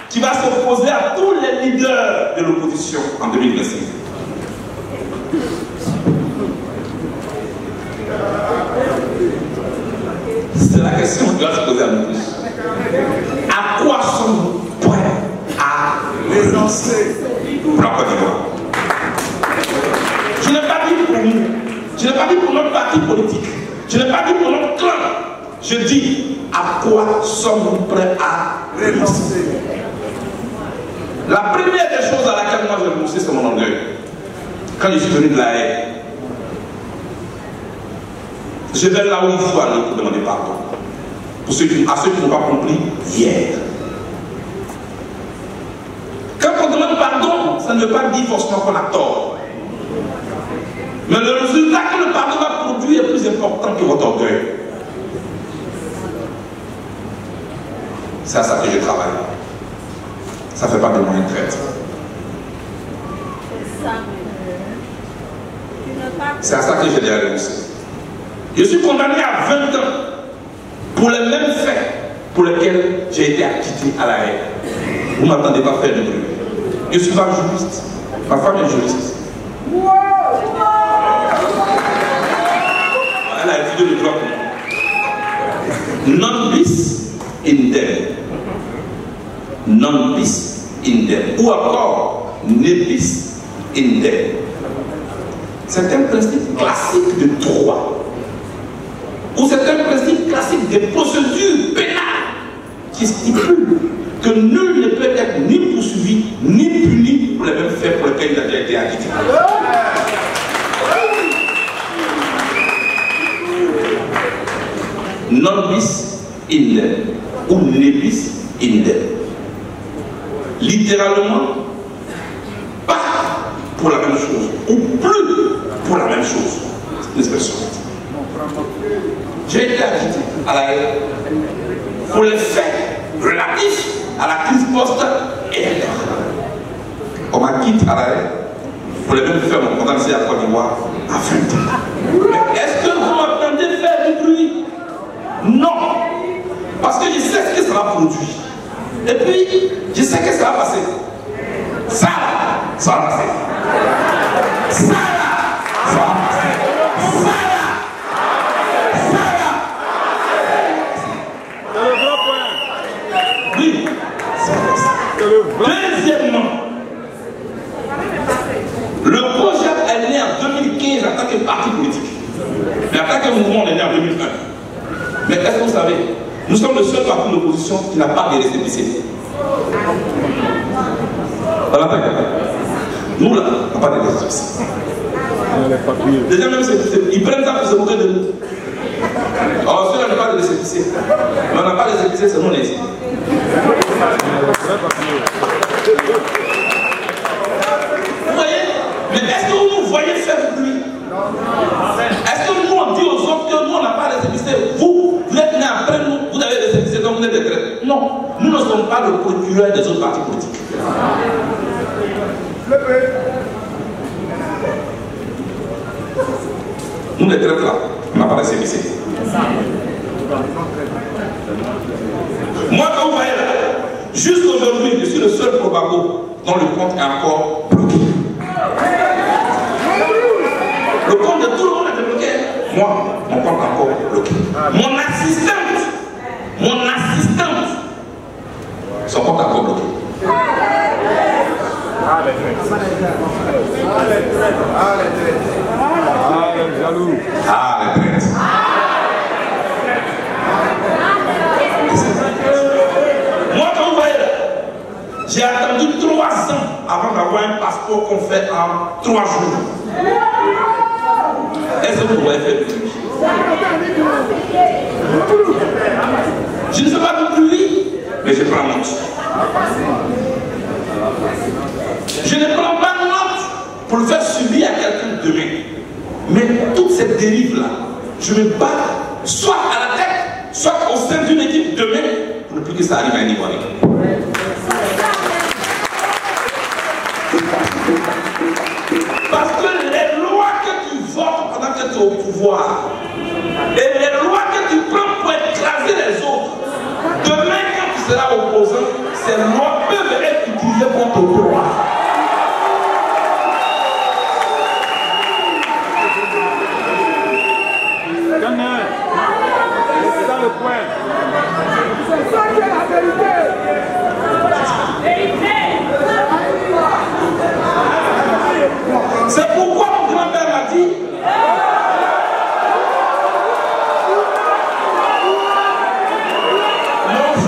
qui va s'opposer à tous les leaders de l'opposition en 2025. C'est la question qui doit se poser à nous tous. À quoi sommes-nous prêts à renoncer pour la Côte d'Ivoire? Je n'ai pas dit pour nous, je n'ai pas dit pour notre parti politique, je n'ai pas dit pour notre clan. Je dis à quoi sommes-nous prêts à renoncer? La première des choses à laquelle moi j'ai renoncé, c'est mon orgueil. Quand je suis venu de la haine, je vais là où il faut aller pour demander pardon. À ceux qui n'ont pas compris, hier. Quand on demande pardon, ça ne veut pas dire forcément qu'on a tort. Mais le résultat que le pardon va produire est plus important que votre orgueil. C'est à ça que je travaille. Ça ne fait pas de moi une traite. C'est à ça que j'ai déjà renoncé. Je suis condamné à 20 ans pour les mêmes faits pour lesquels j'ai été acquitté à la haine. Vous ne m'attendez pas à faire de bruit. Je ne suis pas juriste. Ma femme est juriste. Elle a étudié le droit pour moi. Non bis indem. Non bis indem. Ou encore ne bis indem. C'est un principe classique de droit. Ou c'est un principe classique des procédures pénales qui stipule que nul ne peut être ni poursuivi ni puni pour les mêmes faits pour lesquels il a déjà été acquitté. Non bis indem ou ne bis indem. Littéralement, pas pour la même chose ou plus pour la même chose. C'est une expression. J'ai été acquitté à la haine pour les faits relatifs à la crise post-électorale. On m'acquitte à la haine pour les mêmes faits, on m'a condamné à Côte d'Ivoire à 20 ans. Mais est-ce que vous m'entendez faire du bruit? Non. Parce que je sais ce que ça va produire. Et puis, je sais que ça va passer. Ça va passer. Ça va passer. Deuxièmement, le projet est né en 2015 en tant que parti politique. Mais en tant que mouvement, on est né en 2001. Mais est-ce que vous savez, nous sommes le seul parti d'opposition qui n'a pas de récépissé. Nous là, on n'a pas de récépissé. Déjà même, ils prennent ça pour se moquer de nous. Alors ceux-là n'ont pas de récépissé. Mais on n'a pas de récépissé, c'est nous les ici. Vous voyez? Mais est-ce que vous nous voyez faire du bruit? Est-ce que nous on dit aux autres que nous on n'a pas récépissé? Vous êtes nés après nous, vous avez récépissé donc vous êtes des traîtres. Non, nous ne sommes pas le procureur des autres partis politiques. Nous les traîtres là, on n'a pas récépissé. Moi quand vous voyez là, juste aujourd'hui, je suis le seul probago dont le compte est encore bloqué. Le compte de tout le monde est bloqué. Moi, mon compte est encore bloqué. Mon assistante, son compte est encore bloqué. Ah, les traites. Moi, quand vous voyez là, j'ai attendu 3 ans avant d'avoir un passeport qu'on fait en 3 jours. Est-ce que vous pouvez faire du bruit? Je ne sais pas du bruit, mais je prends note. Je ne prends pas note pour le faire subir à quelqu'un demain. Mais toute cette dérive-là, je me bats soit à la tête, soit au sein d'une équipe demain, pour ne plus que ça arrive à un Ivoirien. Parce que les lois que tu votes pendant que tu es au pouvoir, et les lois que tu prends pour écraser les autres, demain quand tu seras opposant, ces lois peuvent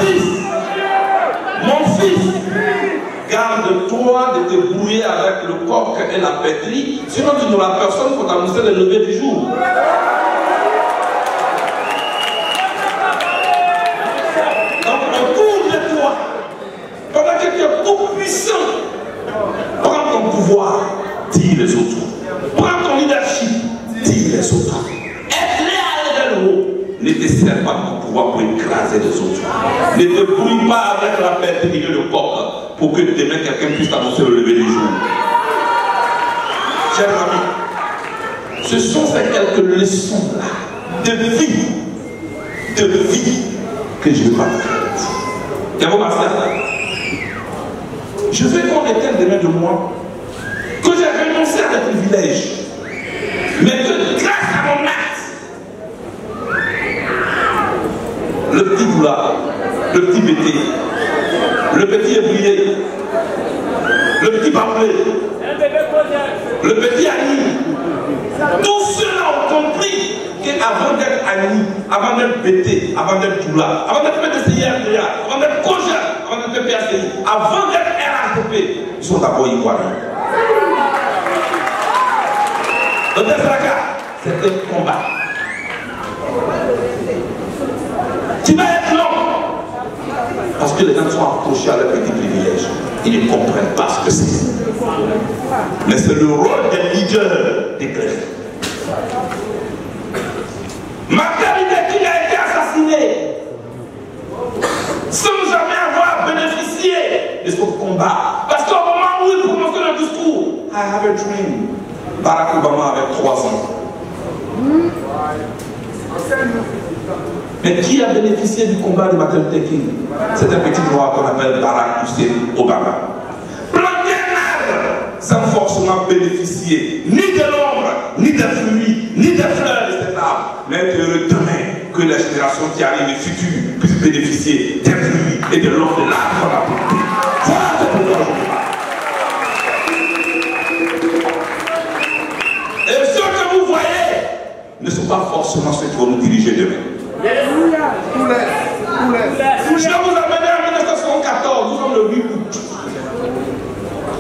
fils, garde-toi de te brouiller avec le coq et la pétrie, sinon tu n'auras personne pour t'annoncer le lever du jour. Donc autour de toi, pendant que tu es tout puissant, prends ton pouvoir, dis les autres. Prends ton leadership, dis les autres. Aide-les à aller vers le haut. Ne te sers pas de ton pouvoir pour écraser les autres. Ne te brouille pas avec la pétrie et le coq pour que demain quelqu'un puisse t'annoncer le lever du jour. Chers amis, ce sont ces quelques leçons là de vie que je veux partager. Y'a vos masters là. Je veux qu'on éteigne demain de moi que j'ai renoncé à des privilèges, mais que grâce à mon acte, le petit boulard, le petit bété, le petit ébrié, le petit barbelé, le petit Annie, tous ceux-là ont compris qu'avant d'être Annie, avant d'être bété, avant d'être boulard, avant d'être PDCIRDA, avant d'être Cogère, avant d'être PACI, avant d'être RHDP, ils sont d'abord ivoiriens. Le Desraka, c'est un combat. Tu vas être long. Parce que les gens sont accrochés à leurs petits privilèges. Ils ne comprennent pas ce que c'est. Mais c'est le rôle des leaders d'éclairer. Martin Luther King a été assassiné sans jamais avoir bénéficié de son combat. Parce qu'au moment où il prononçait le discours, I have a dream, Barack Obama avait 3 ans. Mais qui a bénéficié du combat de Martin Luther King? C'est un petit noir qu'on appelle Barack Hussein Obama. Planter un arbre sans forcément bénéficier ni de l'ombre, ni des fruits, ni des fleurs de cet arbre. Mais de demain, que les générations qui arrivent, les futures, puissent bénéficier des fruits et de l'ombre de l'arbre qu'on a planté. Voilà ce que nous et ceux que vous voyez ne sont pas forcément ceux qui vont nous diriger demain. Je vais vous amener en 1974, nous sommes le 8 août.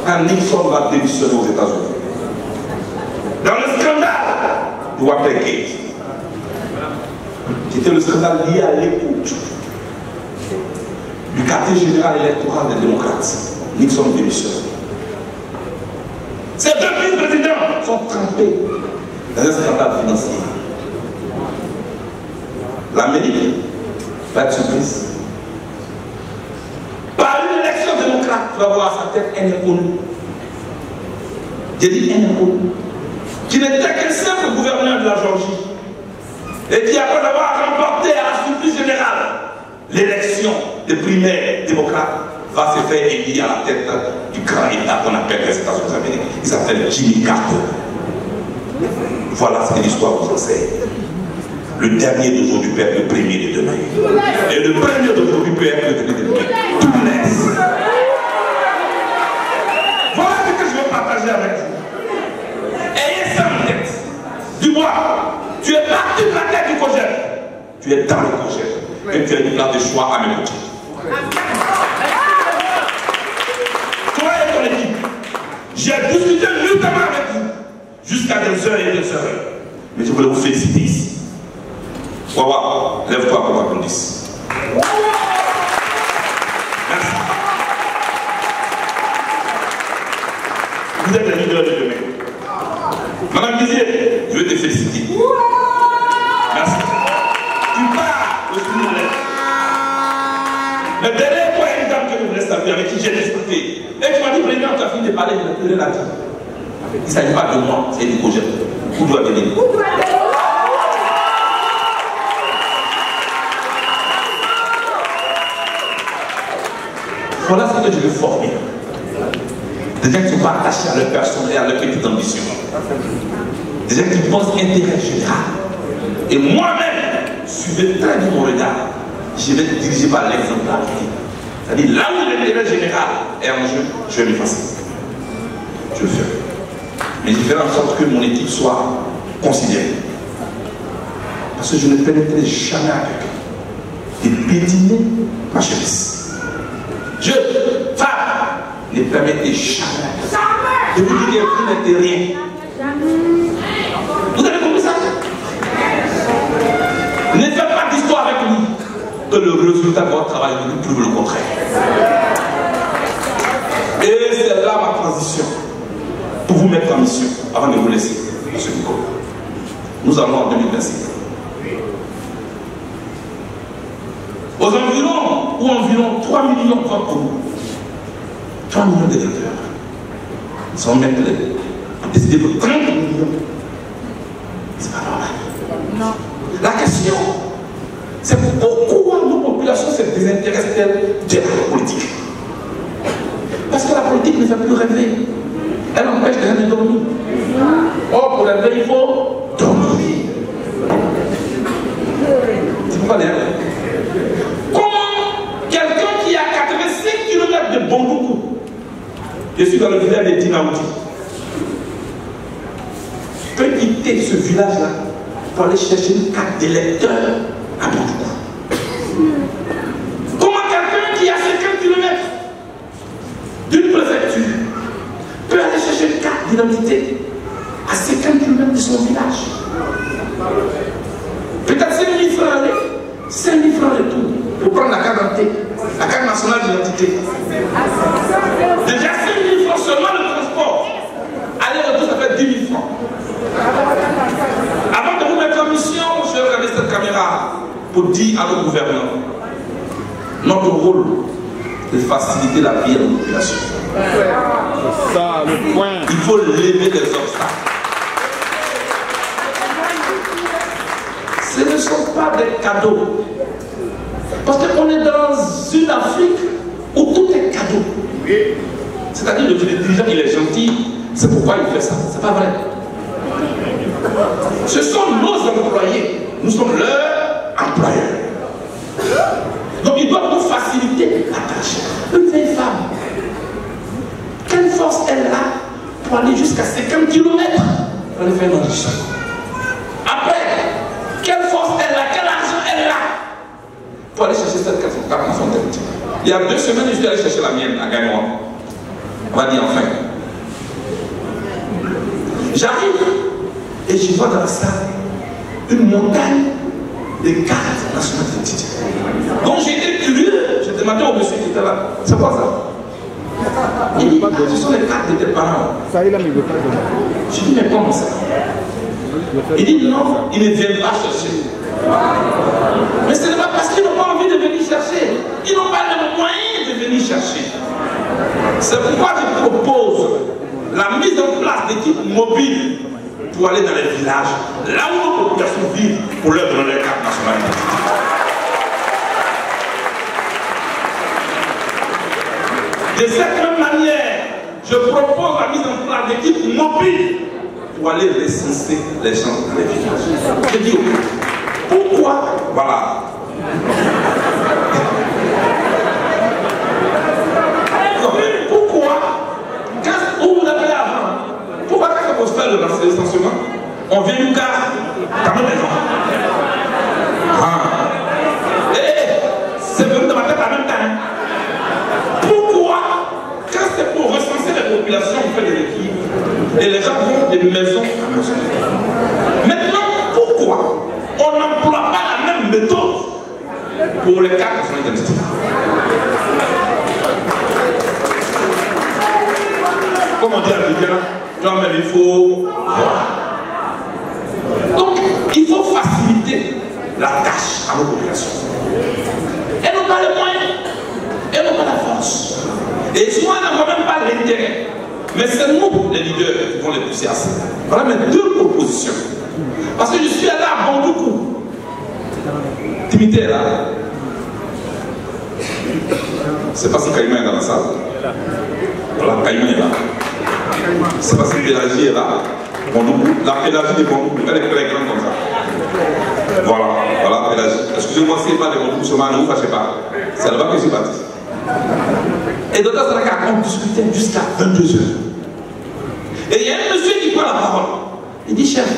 Quand Nixon va démissionner aux États-Unis. Dans le scandale de Watergate, qui était le scandale lié à l'écoute du quartier général électoral des démocrates, Nixon démissionne. Ces deux vice-présidents sont trempés dans un scandale financier. L'Amérique va être surprise. Par une élection démocrate, tu vas voir à sa tête un inconnu. J'ai dit un inconnu. Qui n'était qu'un simple gouverneur de la Géorgie. Et qui, après avoir remporté à la surprise générale l'élection des primaires démocrates, va se faire élire à la tête du grand État qu'on appelle les États-Unis d'Amérique. Il s'appelle Jimmy Carter. Voilà ce que l'histoire vous enseigne. Le dernier d'aujourd'hui peut être le premier de demain. Et le premier d'aujourd'hui peut être le dernier de demain. Tout laisse. Voilà ce que je veux partager avec vous. Ayez ça en tête. Dis-moi, tu es parti de la tête du Cogère. Tu es dans le Cogère. Et tu as une place de choix à mes côtés. Toi et ton équipe, j'ai discuté notamment avec vous jusqu'à des heures et des heures. Mais je voulais vous féliciter ici. Wawa, lève-toi pour m'applaudir. Merci. Vous êtes le leader de demain. Madame Dizier, je veux te féliciter. Merci. Tu pars au sous de l'air. Mais derrière toi, il y a une dame que je voulais saluer, avec qui j'ai discuté. Et tu m'as dit, président, tu as fini de parler, je l'ai dit. Il ne s'agit pas de moi, c'est du projet. Où doit venir? Voilà ce que je veux former. Des gens qui sont pas attachés à leur personne et à leur petite ambition. Des gens qui pensent intérêt général. Et moi-même, suivez très bien mon regard. Je vais être dirigé par l'exemplarité. C'est-à-dire, là où l'intérêt général est en jeu, je vais m'effacer. Je le fais. Mais je ferai en sorte que mon équipe soit considérée. Parce que je ne pénétrerai jamais avec piétiner ma jeunesse. Je, femme, ne permettez jamais de vous dire que vous n'êtes rien. Vous avez compris ça? Ne faites pas d'histoire avec lui, que le résultat de votre travail nous prouve le contraire. Et c'est là ma transition pour vous mettre en mission avant de vous laisser, M. Nicolas. Nous allons en 2025. Aux environs, ou environ 3 millions de votes pour nous. 3 millions d'électeurs. Ils sont mettre à décider de 30 millions. C'est pas normal. Non. La question, c'est pourquoi nos populations se désintéressent-elles de la politique? Parce que la politique ne fait plus rêver. Elle empêche les gens de dormir. Or, pour rêver, il faut dormir. C'est pourquoi d'ailleurs. Comment quelqu'un qui a 85 km de Bondoukou, je suis dans le village de Dinaouti, peut quitter ce village-là pour aller chercher une carte d'électeur à Bondoukou? Comment quelqu'un qui a 50 km d'une préfecture peut aller chercher une carte d'identité à 50 km de son village? Peut-être 5 000 francs aller, 5 000 francs retour pour prendre la carte d'identité, la carte nationale d'identité. Déjà 5 000 francs seulement le transport. Aller-retour, ça fait 10 000 francs. Avant de vous mettre en mission, je vais regarder cette caméra pour dire à nos gouvernants notre rôle de faciliter la vie à la population. C'est ça le point. Il faut lever les obstacles. Ce ne sont pas des cadeaux. Parce qu'on est dans une Afrique où tout est cadeau. C'est-à-dire que le dirigeant, il est gentil, c'est pourquoi il fait ça. C'est pas vrai. Ce sont nos employés. Nous sommes leurs employeurs. Donc ils doivent nous faciliter la tâche. Une vieille femme, quelle force elle a pour aller jusqu'à 50 km pour aller faire l'enrichissement? Après, quelle force elle a, quel argent elle a pour aller chercher cette carte d'identité? Il y a 2 semaines, je suis allé chercher la mienne à Gagnon. On va dire enfin. J'arrive et je vois dans la salle une montagne de cartes nationales d'identité. Donc j'ai été curieux, j'ai demandé au monsieur qui était là, c'est quoi ça? Il dit, ce sont les cartes de tes parents. Ça, il a mis le pas de. Je dis, mais comment ça? Il dit, non, ils ne viennent pas chercher. Mais ce n'est pas parce qu'ils n'ont pas envie de venir chercher. Ils n'ont pas les moyens de venir chercher. C'est pourquoi je propose la mise en place d'équipes mobiles pour aller dans les villages, là où nos populations vivent, pour leur donner les cartes nationales d'identité. De cette même manière, je propose la mise en place d'équipes mobiles pour aller recenser les gens dans les villages. Je dis, pourquoi? Voilà. Pourquoi, quand on vous l'appelez avant, pourquoi quand on se fait le recensement, on vient nous garder dans nos maisons? C'est venu dans ma tête en même temps. Pourquoi, quand c'est pour recenser les populations, on fait des équipes et les gens vont de maison à maison? Maintenant, pourquoi on n'emploie pas la même méthode pour les cartes nationales d'identité? Comme on dit à Vivian, il faut voir. Donc, il faut faciliter la tâche à nos populations. Elles n'ont pas les moyens, elles n'ont pas la force. Et souvent, elles n'ont même pas l'intérêt. Mais c'est nous, les leaders, qui vont les pousser à ça. Voilà mes 2 propositions. Parce que je suis allé à Bondoukou. Timité est là. C'est pas si Caïman est dans la salle. Voilà, Caïman est là. C'est pas si Pélagie est là. Bondoukou. La Pélagie de Bondoukou, elle est très grande comme ça. Voilà, voilà Pélagie. Excusez-moi si c'est pas de Bondoukou, seulement ne vous fâchez pas. C'est là-bas que je suis parti. Et dans ce cas, on discutait jusqu'à 22h. Et il y a un monsieur qui prend la parole. Il dit, chef,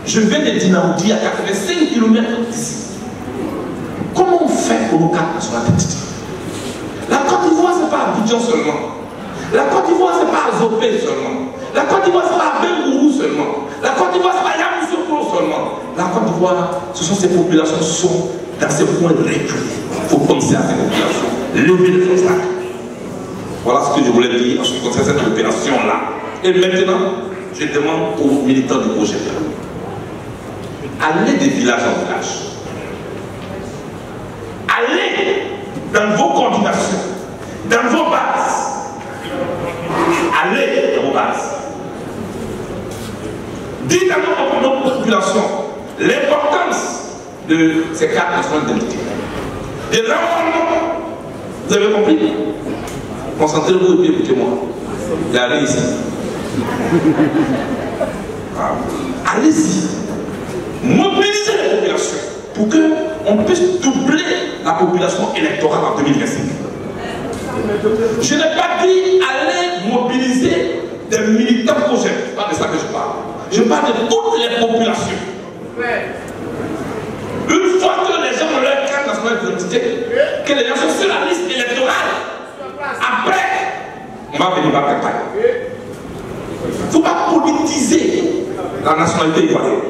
je viens de Dinaouti à 85 km d'ici. Comment on fait pour nos quatre nationalités. La Côte d'Ivoire, ce n'est pas Abidjan seulement. La Côte d'Ivoire, ce n'est pas Zopé seulement. La Côte d'Ivoire, ce n'est pas Bengourou seulement. La Côte d'Ivoire, ce n'est pas Yamoussoukro seulement. La Côte d'Ivoire, ce sont ces populations qui sont dans ces points reculés. Il faut penser à ces populations, lever les obstacles. Voilà ce que je voulais dire en ce qui concerne cette opération-là. Et maintenant, je demande aux militants du projet, allez des villages en village. Allez dans vos coordinations, dans vos bases. Allez dans vos bases. Dites à notre population l'importance de ces quatre nationalités d'identité. Et là, vous avez compris? Concentrez-vous et puis écoutez-moi. Et allez ici. Allez-y. Mobilisez les populations pour qu'on puisse doubler la population électorale en 2025. Je n'ai pas dit aller mobiliser des militants projets. C'est pas de ça que je parle. Je parle de toutes les populations. Une fois que les gens ont leur carte nationale d'identité, que les gens sont sur la liste électorale, après, on va venir par campagne. Il ne faut pas politiser la nationalité ivoirienne.